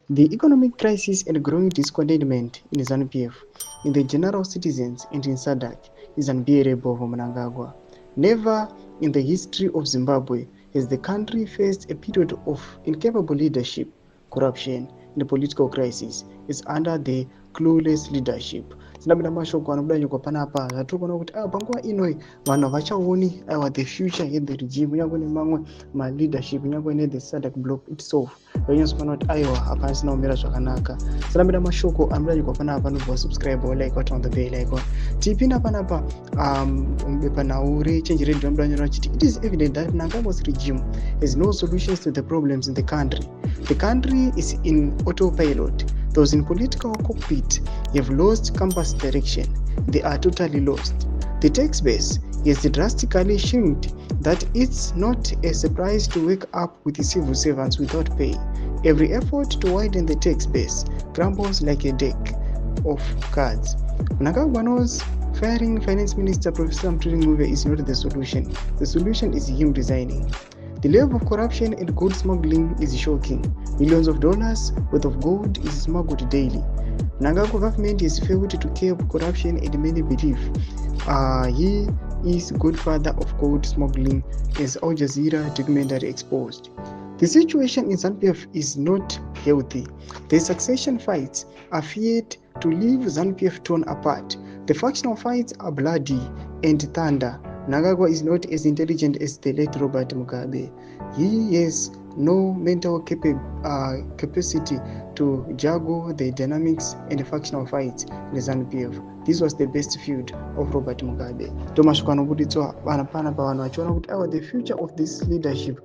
The economic crisis and growing discontentment in ZANU-PF, in the general citizens and in SADC is unbearable for Mnangagwa. Never in the history of Zimbabwe has the country faced a period of incapable leadership, corruption, and political crisis is under the clueless leadership. Zinabwera mashoko anobuda nyuko panapa zvatiri kuona kuti panguva inoi vanhu havachaoni the future yeregime kunyange nemamwe maleadership kunyange nethe SADC block itself vanyatsoona kuti hapasina kumira zvakanaka. Zinabwera mashoko anobuda nyuko panapa nobva subscribe like turn on the bell icon. Tipinda panapa bepanhau rechange radio anobuda nyora chiti it is evident that Mnangagwa's regime has no solutions to the problems in the country. The country is in autopilot. Those in political cockpit have lost compass direction. They are totally lost. The tax base is drastically shrinked that it's not a surprise to wake up with the civil servants without pay. Every effort to widen the tax base crumbles like a deck of cards. Mnangagwa knows firing Finance Minister Professor Mnangagwa is not the solution. The solution is him resigning. The level of corruption and gold smuggling is shocking. Millions of dollars worth of gold is smuggled daily. Mnangagwa government has failed to curb corruption and many believe he is godfather of gold smuggling, as Al Jazeera documentary exposed. The situation in ZANU-PF is not healthy. The succession fights are feared to leave ZANU-PF torn apart. The factional fights are bloody and thunder. Mnangagwa is not as intelligent as the late Robert Mugabe. He has no mental capacity to juggle the dynamics and the factional fights in the ZANU-PF. This was the best feud of Robert Mugabe. Tomashoko anobuditswa panapa vanhu vachiona kuti the future of this leadership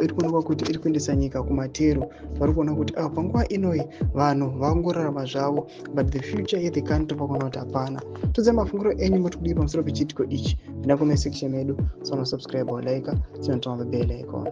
iri kuonekwa kuti iri kuendesa nyika kumatero. Vari kuona kuti panguva inoi vanhu vangorarama zvavo, but the future of the country vakuona kuti hapana. Tudze mafungiro enyu muri kudii pamusoro pechitiko ichi. Pinda comment section medu, subscribe or like, turn on the bell icon.